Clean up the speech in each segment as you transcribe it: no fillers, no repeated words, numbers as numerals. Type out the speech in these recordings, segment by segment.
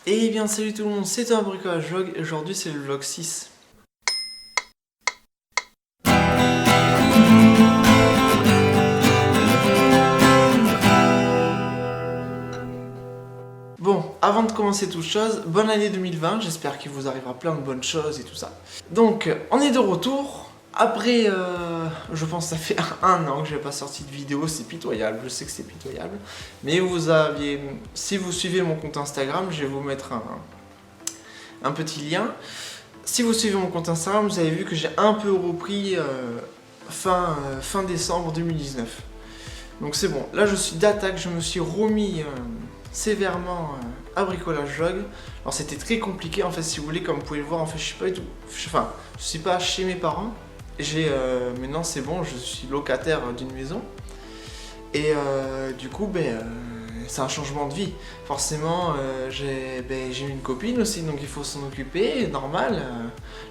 Et bien salut tout le monde, c'est un bricolage vlog et aujourd'hui c'est le vlog 6. Bon, avant de commencer toute chose, bonne année 2020, j'espère qu'il vous arrivera plein de bonnes choses et tout ça. Donc, on est de retour. Après, je pense que ça fait un an que je n'ai pas sorti de vidéo, c'est pitoyable, je sais que c'est pitoyable. Mais si vous suivez mon compte Instagram, je vais vous mettre un petit lien. Si vous suivez mon compte Instagram, vous avez vu que j'ai un peu repris fin décembre 2019. Donc c'est bon, là je suis d'attaque, je me suis remis sévèrement à bricolage vlog. Alors c'était très compliqué en fait, si vous voulez, comme vous pouvez le voir, en fait je suis pas du tout, je suis pas chez mes parents. Maintenant c'est bon, je suis locataire d'une maison. Et du coup, c'est un changement de vie. Forcément, j'ai eu une copine aussi, donc il faut s'en occuper, normal.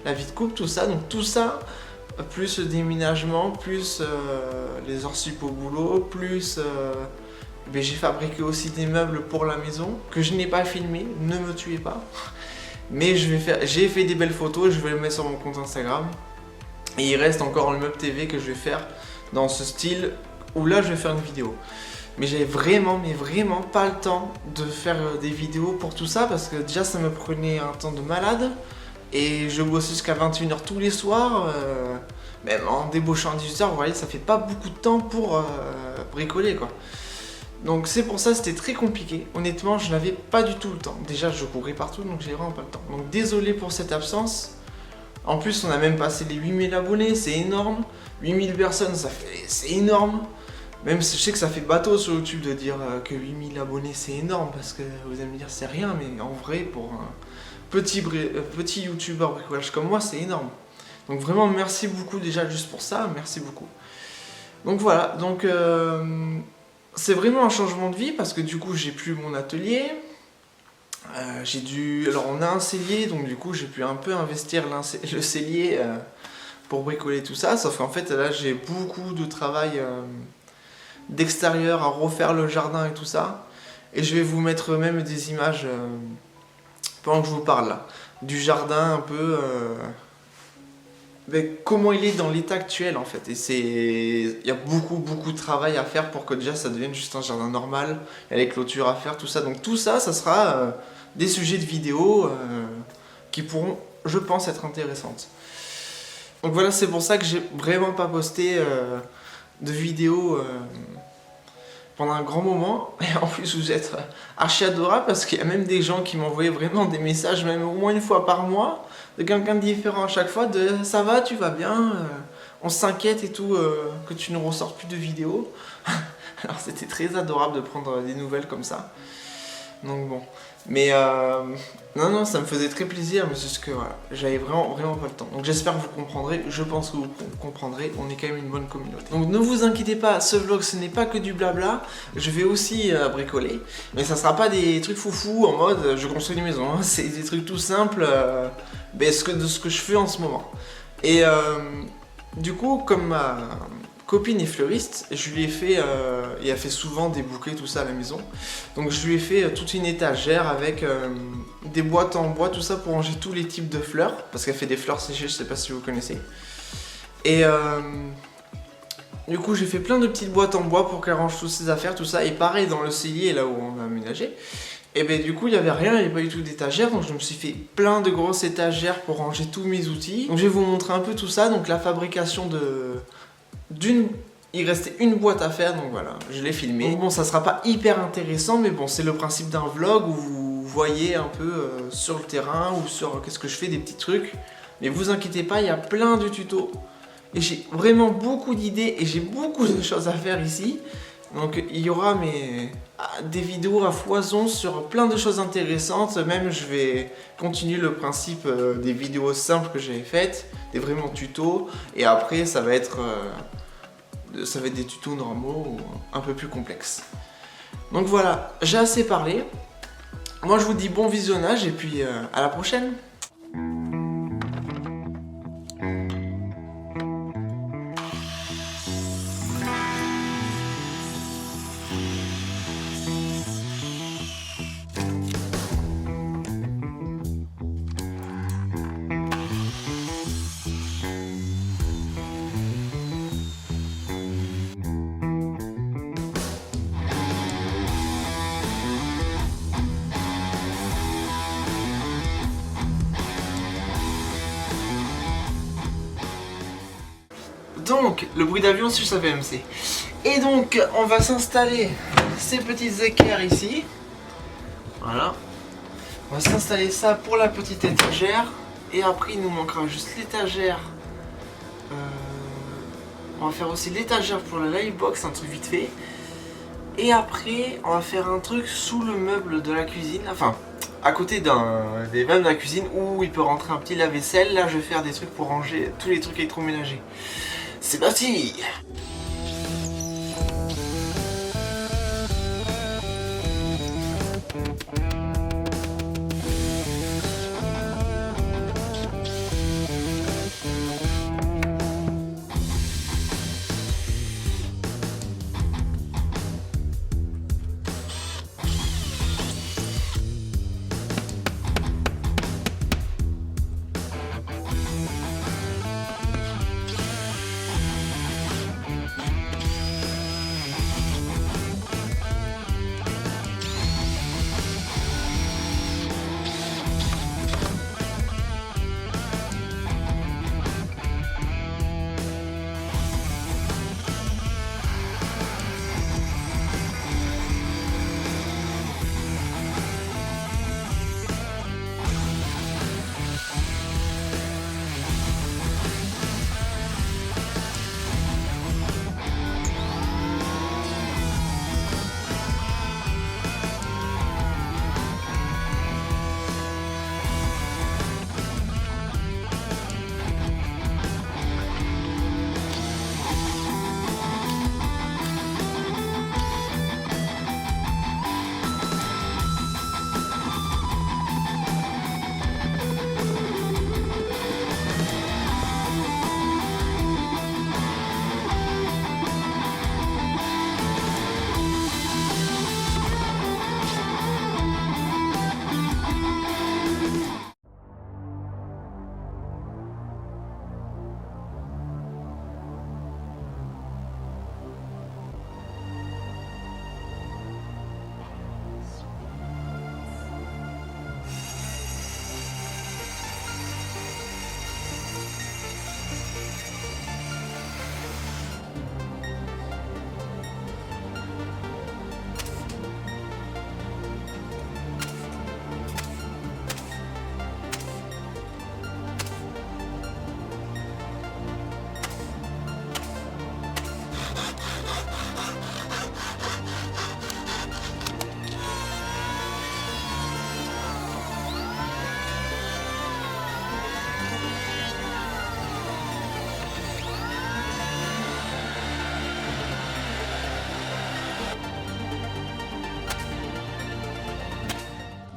La vie de couple, tout ça. Donc tout ça, plus le déménagement, plus les heures sup au boulot, plus... j'ai fabriqué aussi des meubles pour la maison, que je n'ai pas filmé, ne me tuez pas. Mais j'ai fait des belles photos, je vais les mettre sur mon compte Instagram. Et il reste encore le meuble TV que je vais faire dans ce style où là je vais faire une vidéo. Mais j'avais vraiment pas le temps de faire des vidéos pour tout ça parce que déjà ça me prenait un temps de malade et je bossais jusqu'à 21h tous les soirs, même en débauchant à 18h, vous voyez, ça fait pas beaucoup de temps pour bricoler quoi. Donc c'est pour ça que c'était très compliqué. Honnêtement, je n'avais pas du tout le temps. Déjà je courais partout donc j'avais vraiment pas le temps. Donc désolé pour cette absence. En plus, on a même passé les 8000 abonnés, c'est énorme. 8000 personnes, c'est énorme. Même si je sais que ça fait bateau sur YouTube de dire que 8000 abonnés, c'est énorme. Parce que vous allez me dire, c'est rien. Mais en vrai, pour un petit YouTuber bricolage comme moi, c'est énorme. Donc vraiment, merci beaucoup déjà juste pour ça. Merci beaucoup. Donc voilà, c'est vraiment un changement de vie. Parce que du coup, j'ai plus mon atelier. Alors on a un cellier, donc du coup j'ai pu un peu investir le cellier pour bricoler tout ça, sauf qu'en fait là j'ai beaucoup de travail d'extérieur à refaire le jardin et tout ça, et je vais vous mettre même des images pendant que je vous parle là, du jardin un peu, comment il est dans l'état actuel en fait, et il y a beaucoup de travail à faire pour que déjà ça devienne juste un jardin normal, il y a les clôtures à faire, tout ça, donc tout ça, ça sera... des sujets de vidéos qui pourront, je pense, être intéressantes. Donc voilà, c'est pour ça que j'ai vraiment pas posté de vidéos pendant un grand moment. Et en plus, vous êtes archi adorable parce qu'il y a même des gens qui m'envoyaient vraiment des messages, même au moins une fois par mois, de quelqu'un de différent à chaque fois, de « ça va, tu vas bien on s'inquiète et tout, que tu ne ressortes plus de vidéos. » Alors c'était très adorable de prendre des nouvelles comme ça. Donc bon, mais non, ça me faisait très plaisir, mais c'est juste que voilà, j'avais vraiment pas le temps. Donc j'espère que vous comprendrez, je pense que vous comprendrez, on est quand même une bonne communauté. Donc ne vous inquiétez pas, ce vlog ce n'est pas que du blabla, je vais aussi bricoler, mais ça sera pas des trucs foufou en mode je construis une maison, hein. C'est des trucs tout simples, de ce que je fais en ce moment. Et du coup, comme ma copine est fleuriste, je lui ai fait, et elle fait souvent des bouquets, tout ça à la maison. Donc je lui ai fait toute une étagère avec des boîtes en bois, tout ça pour ranger tous les types de fleurs, parce qu'elle fait des fleurs séchées, je sais pas si vous connaissez. Et du coup j'ai fait plein de petites boîtes en bois pour qu'elle range toutes ses affaires, tout ça. Et pareil dans le cellier, là où on a aménagé. Et du coup il n'y avait rien, il n'y avait pas du tout d'étagère, donc je me suis fait plein de grosses étagères pour ranger tous mes outils. Donc je vais vous montrer un peu tout ça, donc la fabrication il restait une boîte à faire, donc voilà, je l'ai filmé. Donc bon, ça sera pas hyper intéressant, mais bon, c'est le principe d'un vlog où vous voyez un peu sur le terrain ou sur qu'est-ce que je fais, des petits trucs. Mais vous inquiétez pas, il y a plein de tutos. Et j'ai vraiment beaucoup d'idées et j'ai beaucoup de choses à faire ici. Donc il y aura des vidéos à foison sur plein de choses intéressantes. Même je vais continuer le principe des vidéos simples que j'avais faites, des vraiment tutos. Et après ça va être des tutos normaux ou un peu plus complexes. Donc voilà, j'ai assez parlé. Moi je vous dis bon visionnage et puis à la prochaine. Donc, le bruit d'avion, si je savais MC. Et donc, on va s'installer ces petites équerres ici. Voilà. On va s'installer ça pour la petite étagère. Et après, il nous manquera juste l'étagère. On va faire aussi l'étagère pour la livebox, un truc vite fait. Et après, on va faire un truc sous le meuble de la cuisine. Enfin, à côté des meubles de la cuisine où il peut rentrer un petit lave-vaisselle. Là, je vais faire des trucs pour ranger tous les trucs électroménagers. C'est parti!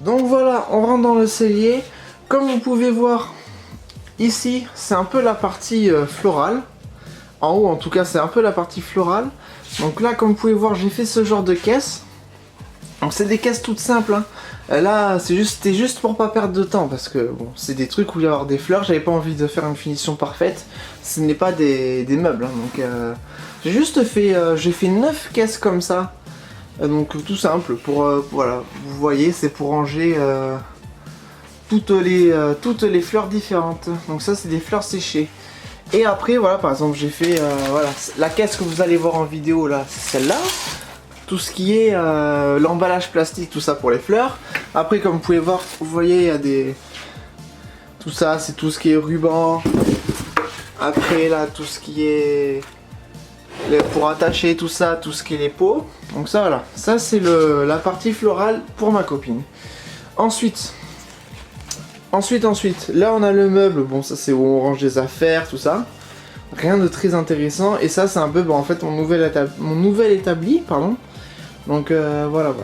Donc voilà, on rentre dans le cellier. Comme vous pouvez voir, ici, c'est un peu la partie florale. En haut, en tout cas, c'est un peu la partie florale. Donc là, comme vous pouvez voir, j'ai fait ce genre de caisse. Donc c'est des caisses toutes simples. Hein. Là, c'était juste pour pas perdre de temps. Parce que bon, c'est des trucs où il y a avoir des fleurs. J'avais pas envie de faire une finition parfaite. Ce n'est pas des meubles. Hein. Donc j'ai juste fait, j'ai fait 9 caisses comme ça. Donc tout simple, voilà, vous voyez, c'est pour ranger toutes les fleurs différentes. Donc ça, c'est des fleurs séchées. Et après, voilà, par exemple, j'ai fait, voilà, la caisse que vous allez voir en vidéo, là, c'est celle-là. Tout ce qui est l'emballage plastique, tout ça pour les fleurs. Après, comme vous pouvez voir, vous voyez, il y a des... Tout ça, c'est tout ce qui est ruban. Après, là, tout ce qui est... pour attacher tout ça, tout ce qui est les pots. Donc ça voilà, ça c'est la partie florale pour ma copine. Ensuite, là on a le meuble, bon ça c'est où on range des affaires, tout ça. Rien de très intéressant, et ça c'est un peu, bon, en fait mon nouvel établi, pardon. Donc voilà.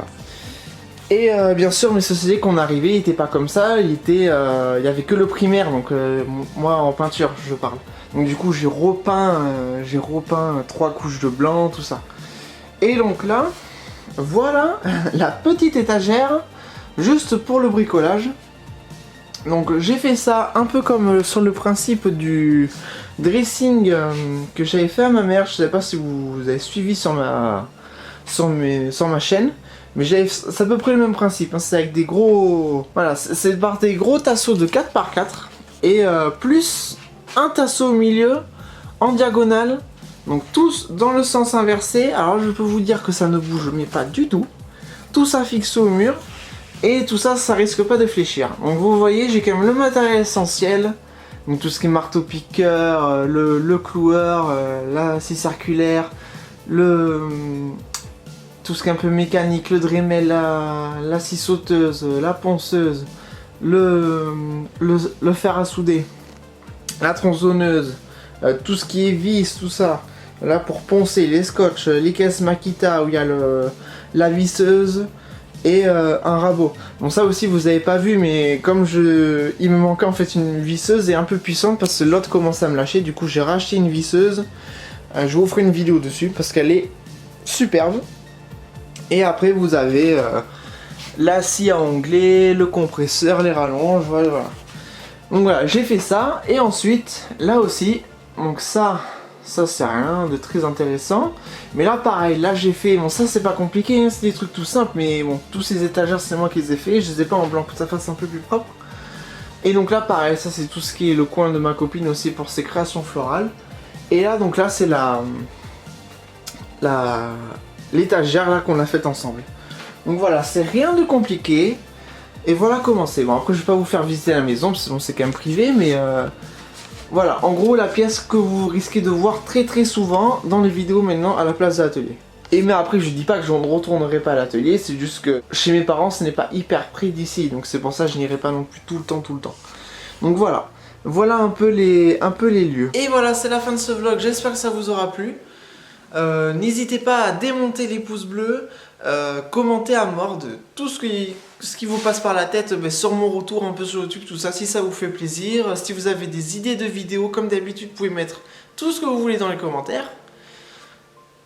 Et bien sûr mes sociétés qu'on arrivait, il était pas comme ça, il y avait que le primaire, donc moi en peinture je parle. Donc du coup j'ai repeint 3 couches de blanc, tout ça. Et donc là, voilà la petite étagère, juste pour le bricolage. Donc j'ai fait ça un peu comme sur le principe du dressing que j'avais fait à ma mère. Je sais pas si vous avez suivi sur ma chaîne. Mais c'est à peu près le même principe, hein. C'est avec des gros... Voilà, c'est par des gros tasseaux de 4x4. Et plus un tasseau au milieu en diagonale, donc tous dans le sens inversé. Alors je peux vous dire que ça ne bouge mais pas du tout. Tout ça fixe au mur et tout ça, ça risque pas de fléchir. Donc vous voyez, j'ai quand même le matériel essentiel. Donc tout ce qui est marteau-piqueur, le cloueur, la scie circulaire, tout ce qui est un peu mécanique, le Dremel, la scie sauteuse, la ponceuse, le fer à souder, la tronçonneuse, tout ce qui est vis, tout ça. Là pour poncer, les scotch, les caisses Makita où il y a la visseuse et un rabot. Bon ça aussi vous avez pas vu, mais comme il me manquait en fait une visseuse et un peu puissante parce que l'autre commence à me lâcher, du coup j'ai racheté une visseuse. Je vous ferai une vidéo dessus parce qu'elle est superbe. Et après vous avez la scie à onglet, le compresseur, les rallonges, voilà. Donc voilà, j'ai fait ça. Et ensuite, là aussi, donc ça c'est rien de très intéressant. Mais là pareil, là j'ai fait, bon ça c'est pas compliqué, hein, c'est des trucs tout simples. Mais bon, tous ces étagères c'est moi qui les ai fait, je les ai pas en blanc pour que ça fasse un peu plus propre. Et donc là pareil, ça c'est tout ce qui est le coin de ma copine aussi pour ses créations florales. Et là donc là c'est l'étagère là qu'on a faite ensemble. Donc voilà, c'est rien de compliqué. Et voilà comment c'est. Bon après je vais pas vous faire visiter la maison parce que bon, c'est quand même privé, mais voilà, en gros la pièce que vous risquez de voir très souvent dans les vidéos maintenant à la place de l'atelier. Et mais après je dis pas que je ne retournerai pas à l'atelier, c'est juste que chez mes parents ce n'est pas hyper près d'ici, donc c'est pour ça que je n'irai pas non plus tout le temps. Donc voilà, voilà un peu les lieux. Et voilà, c'est la fin de ce vlog, j'espère que ça vous aura plu. N'hésitez pas à démonter les pouces bleus, commenter à mort de tout ce qui vous passe par la tête sur mon retour un peu sur YouTube, tout ça, si ça vous fait plaisir. Si vous avez des idées de vidéos, comme d'habitude, vous pouvez mettre tout ce que vous voulez dans les commentaires.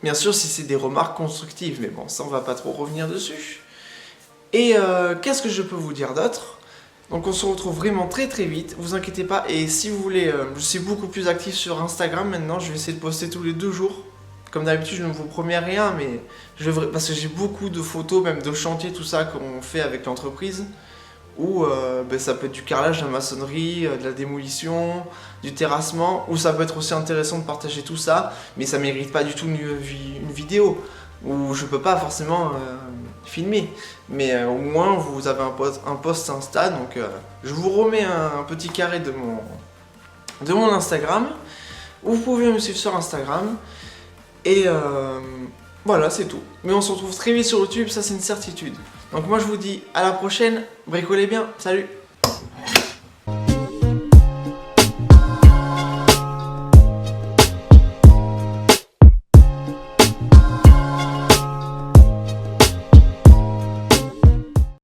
Bien sûr, si c'est des remarques constructives, mais bon, ça on va pas trop revenir dessus. Et qu'est-ce que je peux vous dire d'autre? Donc on se retrouve vraiment très vite, vous inquiétez pas. Et si vous voulez, je suis beaucoup plus actif sur Instagram maintenant, je vais essayer de poster tous les 2 jours. Comme d'habitude, je ne vous promets rien, mais parce que j'ai beaucoup de photos, même de chantiers, tout ça, qu'on fait avec l'entreprise, où ça peut être du carrelage, de la maçonnerie, de la démolition, du terrassement, ou ça peut être aussi intéressant de partager tout ça, mais ça mérite pas du tout une vidéo, où je peux pas forcément filmer, mais au moins vous avez un post Insta, donc je vous remets un petit carré de mon Instagram, où vous pouvez me suivre sur Instagram. Et voilà, c'est tout. Mais on se retrouve très vite sur YouTube, ça c'est une certitude. Donc moi je vous dis à la prochaine, bricolez bien, salut!